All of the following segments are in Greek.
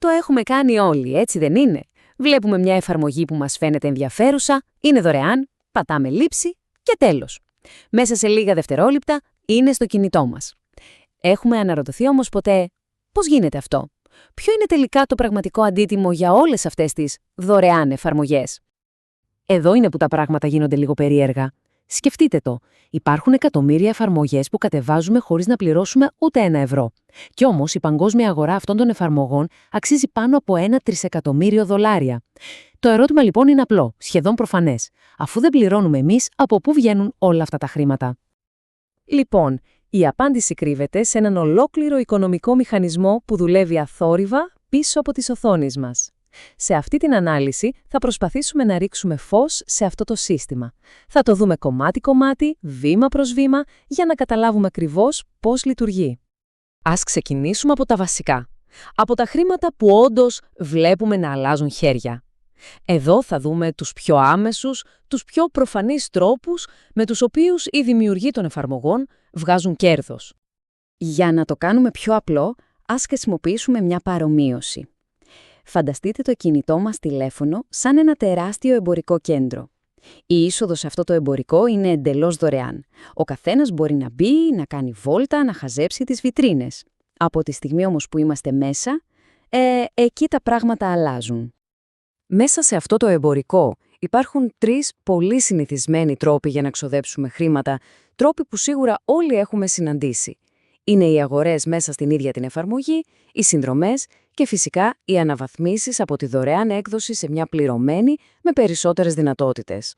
Το έχουμε κάνει όλοι, έτσι δεν είναι? Βλέπουμε μια εφαρμογή που μας φαίνεται ενδιαφέρουσα, είναι δωρεάν, πατάμε λήψη και τέλος. Μέσα σε λίγα δευτερόλεπτα είναι στο κινητό μας. Έχουμε αναρωτηθεί όμως ποτέ πώς γίνεται αυτό? Ποιο είναι τελικά το πραγματικό αντίτιμο για όλες αυτές τις δωρεάν εφαρμογές? Εδώ είναι που τα πράγματα γίνονται λίγο περίεργα. Σκεφτείτε το. Υπάρχουν εκατομμύρια εφαρμογές που κατεβάζουμε χωρίς να πληρώσουμε ούτε $1. Κι όμως η παγκόσμια αγορά αυτών των εφαρμογών αξίζει πάνω από $1 τρισεκατομμύριο. Το ερώτημα λοιπόν είναι απλό, σχεδόν προφανές. Αφού δεν πληρώνουμε εμείς, από πού βγαίνουν όλα αυτά τα χρήματα? Λοιπόν, η απάντηση κρύβεται σε έναν ολόκληρο οικονομικό μηχανισμό που δουλεύει αθόρυβα πίσω από τις οθόνες μας. Σε αυτή την ανάλυση θα προσπαθήσουμε να ρίξουμε φως σε αυτό το σύστημα. Θα το δούμε κομμάτι-κομμάτι, βήμα προς βήμα, για να καταλάβουμε ακριβώς πώς λειτουργεί. Ας ξεκινήσουμε από τα βασικά. Από τα χρήματα που όντως βλέπουμε να αλλάζουν χέρια. Εδώ θα δούμε τους πιο άμεσους, τους πιο προφανείς τρόπους με τους οποίους οι δημιουργοί των εφαρμογών βγάζουν κέρδος. Για να το κάνουμε πιο απλό, ας χρησιμοποιήσουμε μια παρομοίωση. Φανταστείτε το κινητό μας τηλέφωνο σαν ένα τεράστιο εμπορικό κέντρο. Η είσοδος σε αυτό το εμπορικό είναι εντελώς δωρεάν. Ο καθένας μπορεί να μπει, να κάνει βόλτα, να χαζέψει τις βιτρίνες. Από τη στιγμή όμως που είμαστε μέσα, εκεί τα πράγματα αλλάζουν. Μέσα σε αυτό το εμπορικό υπάρχουν 3 πολύ συνηθισμένοι τρόποι για να ξοδέψουμε χρήματα, τρόποι που σίγουρα όλοι έχουμε συναντήσει. Είναι οι αγορές μέσα στην ίδια την εφαρμογή, οι συνδρομές και φυσικά οι αναβαθμίσεις από τη δωρεάν έκδοση σε μια πληρωμένη με περισσότερες δυνατότητες.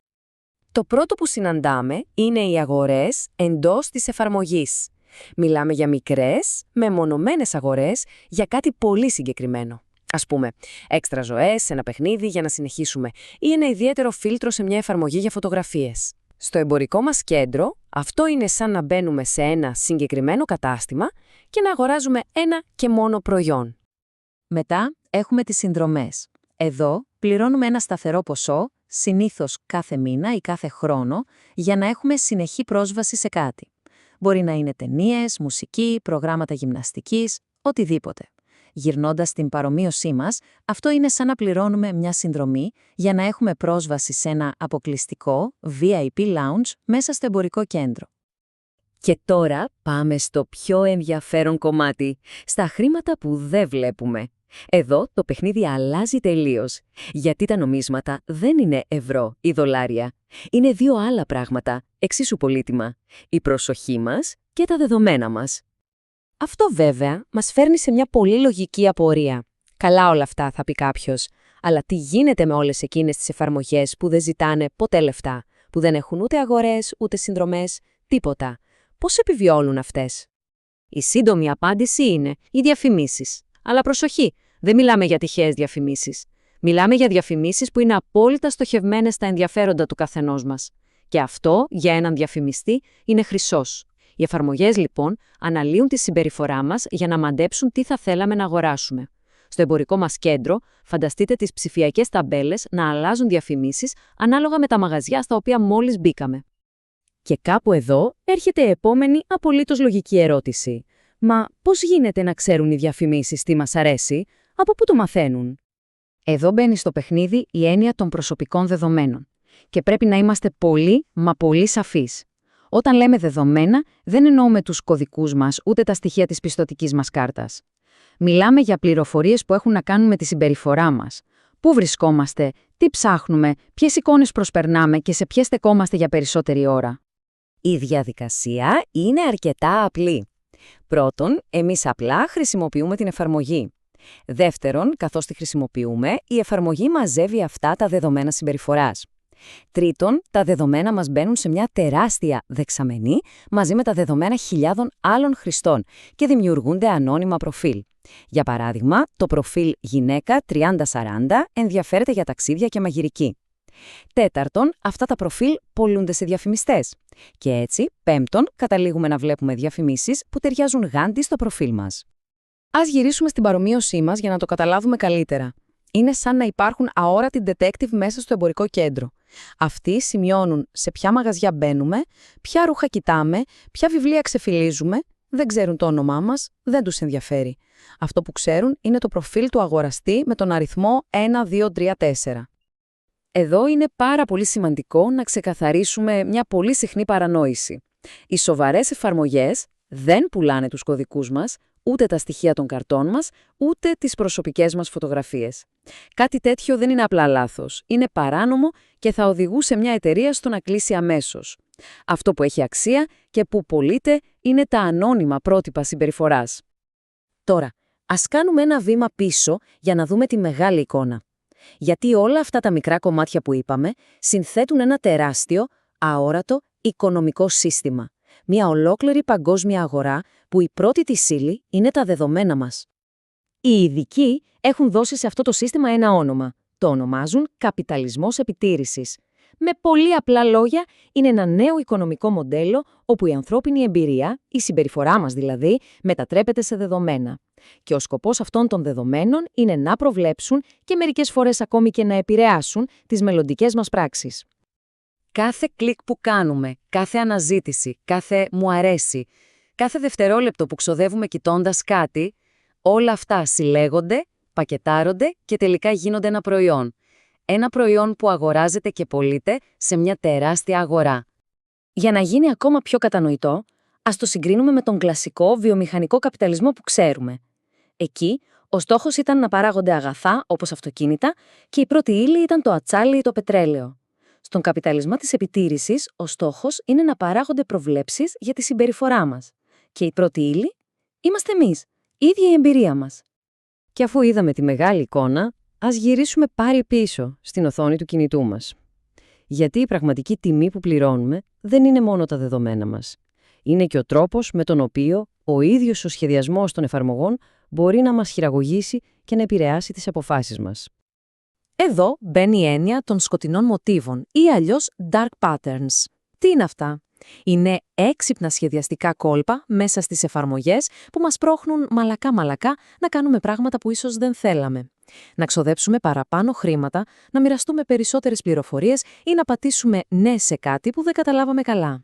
Το πρώτο που συναντάμε είναι οι αγορές εντός της εφαρμογής. Μιλάμε για μικρές, μεμονωμένες αγορές για κάτι πολύ συγκεκριμένο. Ας πούμε, έξτρα ζωές σε ένα παιχνίδι για να συνεχίσουμε ή ένα ιδιαίτερο φίλτρο σε μια εφαρμογή για φωτογραφίες. Στο εμπορικό μας κέντρο, αυτό είναι σαν να μπαίνουμε σε ένα συγκεκριμένο κατάστημα και να αγοράζουμε ένα και μόνο προϊόν. Μετά έχουμε τις συνδρομές. Εδώ πληρώνουμε ένα σταθερό ποσό, συνήθως κάθε μήνα ή κάθε χρόνο, για να έχουμε συνεχή πρόσβαση σε κάτι. Μπορεί να είναι ταινίες, μουσική, προγράμματα γυμναστικής, οτιδήποτε. Γυρνώντας στην παρομοίωσή μας, αυτό είναι σαν να πληρώνουμε μια συνδρομή για να έχουμε πρόσβαση σε ένα αποκλειστικό VIP lounge μέσα στο εμπορικό κέντρο. Και τώρα πάμε στο πιο ενδιαφέρον κομμάτι, στα χρήματα που δεν βλέπουμε. Εδώ το παιχνίδι αλλάζει τελείως, γιατί τα νομίσματα δεν είναι ευρώ ή δολάρια. Είναι 2 άλλα πράγματα, εξίσου πολύτιμα, η προσοχή μας και τα δεδομένα μας. Αυτό βέβαια μας φέρνει σε μια πολύ λογική απορία. Καλά όλα αυτά, θα πει κάποιος, αλλά τι γίνεται με όλες εκείνες τις εφαρμογές που δεν ζητάνε ποτέ λεφτά, που δεν έχουν ούτε αγορές, ούτε συνδρομές, τίποτα? Πώς επιβιώνουν αυτές? Η σύντομη απάντηση είναι οι διαφημίσεις. Αλλά προσοχή, δεν μιλάμε για τυχαίες διαφημίσεις. Μιλάμε για διαφημίσεις που είναι απόλυτα στοχευμένες στα ενδιαφέροντα του καθενός μας. Και αυτό, για έναν διαφημιστή, είναι χρυσός. Οι εφαρμογές, λοιπόν, αναλύουν τη συμπεριφορά μας για να μαντέψουν τι θα θέλαμε να αγοράσουμε. Στο εμπορικό μας κέντρο, φανταστείτε τις ψηφιακές ταμπέλες να αλλάζουν διαφημίσεις ανάλογα με τα μαγαζιά στα οποία μόλις μπήκαμε. Και κάπου εδώ έρχεται η επόμενη απολύτως λογική ερώτηση. Μα πώς γίνεται να ξέρουν οι διαφημίσεις τι μας αρέσει, από πού το μαθαίνουν? Εδώ μπαίνει στο παιχνίδι η έννοια των προσωπικών δεδομένων. Και πρέπει να είμαστε πολύ, μα πολύ σαφείς. Όταν λέμε δεδομένα, δεν εννοούμε τους κωδικούς μας, ούτε τα στοιχεία της πιστωτικής μας κάρτας. Μιλάμε για πληροφορίες που έχουν να κάνουν με τη συμπεριφορά μας. Πού βρισκόμαστε, τι ψάχνουμε, ποιες εικόνες προσπερνάμε και σε ποιες στεκόμαστε για περισσότερη ώρα. Η διαδικασία είναι αρκετά απλή. Πρώτον, εμείς απλά χρησιμοποιούμε την εφαρμογή. Δεύτερον, καθώς τη χρησιμοποιούμε, η εφαρμογή μαζεύει αυτά τα δεδομένα συμπεριφοράς. Τρίτον, τα δεδομένα μας μπαίνουν σε μια τεράστια δεξαμενή μαζί με τα δεδομένα χιλιάδων άλλων χρηστών και δημιουργούνται ανώνυμα προφίλ. Για παράδειγμα, το προφίλ γυναίκα 30-40 ενδιαφέρεται για ταξίδια και μαγειρική. Τέταρτον, αυτά τα προφίλ πωλούνται σε διαφημιστές. Και έτσι, πέμπτον, καταλήγουμε να βλέπουμε διαφημίσεις που ταιριάζουν γάντι στο προφίλ μας. Ας γυρίσουμε στην παρομοίωσή μας για να το καταλάβουμε καλύτερα. Είναι σαν να υπάρχουν αόρατοι detective μέσα στο εμπορικό κέντρο. Αυτοί σημειώνουν σε ποια μαγαζιά μπαίνουμε, ποια ρούχα κοιτάμε, ποια βιβλία ξεφυλίζουμε, Δεν ξέρουν το όνομά μας, δεν τους ενδιαφέρει. Αυτό που ξέρουν είναι το προφίλ του αγοραστή με τον αριθμό 1234. Εδώ είναι πάρα πολύ σημαντικό να ξεκαθαρίσουμε μια πολύ συχνή παρανόηση. Οι σοβαρές εφαρμογές δεν πουλάνε τους κωδικούς μας, ούτε τα στοιχεία των καρτών μας, ούτε τις προσωπικές μας φωτογραφίες. Κάτι τέτοιο δεν είναι απλά λάθος. Είναι παράνομο και θα οδηγούσε μια εταιρεία στο να κλείσει αμέσως. Αυτό που έχει αξία και που πωλείται είναι τα ανώνυμα πρότυπα συμπεριφοράς. Τώρα, ας κάνουμε ένα βήμα πίσω για να δούμε τη μεγάλη εικόνα. Γιατί όλα αυτά τα μικρά κομμάτια που είπαμε συνθέτουν ένα τεράστιο, αόρατο, οικονομικό σύστημα. Μια ολόκληρη παγκόσμια αγορά που η πρώτη της ύλη είναι τα δεδομένα μας. Οι ειδικοί έχουν δώσει σε αυτό το σύστημα ένα όνομα. Το ονομάζουν καπιταλισμός επιτήρησης. Με πολύ απλά λόγια, είναι ένα νέο οικονομικό μοντέλο όπου η ανθρώπινη εμπειρία, η συμπεριφορά μας δηλαδή, μετατρέπεται σε δεδομένα. Και ο σκοπός αυτών των δεδομένων είναι να προβλέψουν και μερικές φορές ακόμη και να επηρεάσουν τις μελλοντικές μας πράξεις. Κάθε κλικ που κάνουμε, κάθε αναζήτηση, κάθε «μου αρέσει», κάθε δευτερόλεπτο που ξοδεύουμε κοιτώντας κάτι, όλα αυτά συλλέγονται, πακετάρονται και τελικά γίνονται ένα προϊόν. Ένα προϊόν που αγοράζεται και πωλείται σε μια τεράστια αγορά. Για να γίνει ακόμα πιο κατανοητό, ας το συγκρίνουμε με τον κλασικό βιομηχανικό καπιταλισμό που ξέρουμε. Εκεί, ο στόχος ήταν να παράγονται αγαθά, όπως αυτοκίνητα, και η πρώτη ύλη ήταν το ατσάλι ή το πετρέλαιο. Στον καπιταλισμό της επιτήρησης, ο στόχος είναι να παράγονται προβλέψεις για τη συμπεριφορά μας. Και η πρώτη ύλη είμαστε εμείς, η ίδια η εμπειρία μας. Και αφού είδαμε τη μεγάλη εικόνα, ας γυρίσουμε πάλι πίσω στην οθόνη του κινητού μας. Γιατί η πραγματική τιμή που πληρώνουμε δεν είναι μόνο τα δεδομένα μας. Είναι και ο τρόπος με τον οποίο ο ίδιος ο σχεδιασμός των εφαρμογών μπορεί να μας χειραγωγήσει και να επηρεάσει τις αποφάσεις μας. Εδώ μπαίνει η έννοια των σκοτεινών μοτίβων ή αλλιώς dark patterns. Τι είναι αυτά? Είναι έξυπνα σχεδιαστικά κόλπα μέσα στις εφαρμογές που μας πρόχνουν μαλακά-μαλακά να κάνουμε πράγματα που ίσως δεν θέλαμε. Να ξοδέψουμε παραπάνω χρήματα, να μοιραστούμε περισσότερες πληροφορίες ή να πατήσουμε ναι σε κάτι που δεν καταλάβαμε καλά.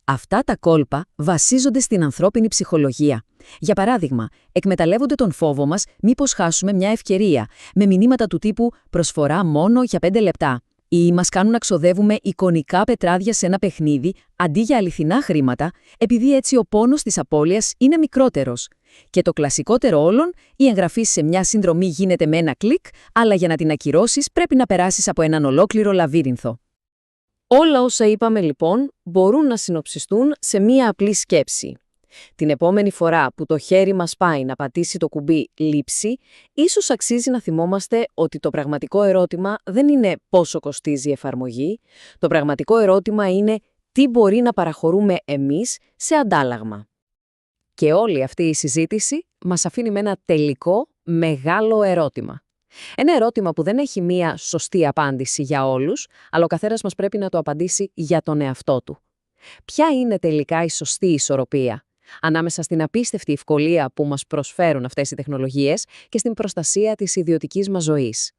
Αυτά τα κόλπα βασίζονται στην ανθρώπινη ψυχολογία. Για παράδειγμα, εκμεταλλεύονται τον φόβο μας μήπως χάσουμε μια ευκαιρία, με μηνύματα του τύπου «προσφορά μόνο για 5 λεπτά». Ή μας κάνουν να ξοδεύουμε εικονικά πετράδια σε ένα παιχνίδι αντί για αληθινά χρήματα, επειδή έτσι ο πόνος της απώλειας είναι μικρότερος. Και το κλασικότερο όλων, η εγγραφή σε μια συνδρομή γίνεται με ένα κλικ, αλλά για να την ακυρώσεις πρέπει να περάσεις από έναν ολόκληρο λαβύρινθο. Όλα όσα είπαμε λοιπόν μπορούν να συνοψιστούν σε μία απλή σκέψη. Την επόμενη φορά που το χέρι μας πάει να πατήσει το κουμπί «Λήψη», ίσως αξίζει να θυμόμαστε ότι το πραγματικό ερώτημα δεν είναι πόσο κοστίζει η εφαρμογή, το πραγματικό ερώτημα είναι τι μπορεί να παραχωρούμε εμείς σε αντάλλαγμα. Και όλη αυτή η συζήτηση μας αφήνει με ένα τελικό μεγάλο ερώτημα. Ένα ερώτημα που δεν έχει μία σωστή απάντηση για όλους, αλλά ο καθένας μας πρέπει να το απαντήσει για τον εαυτό του. Ποια είναι τελικά η σωστή ισορροπία ανάμεσα στην απίστευτη ευκολία που μας προσφέρουν αυτές οι τεχνολογίες και στην προστασία της ιδιωτικής μας ζωής?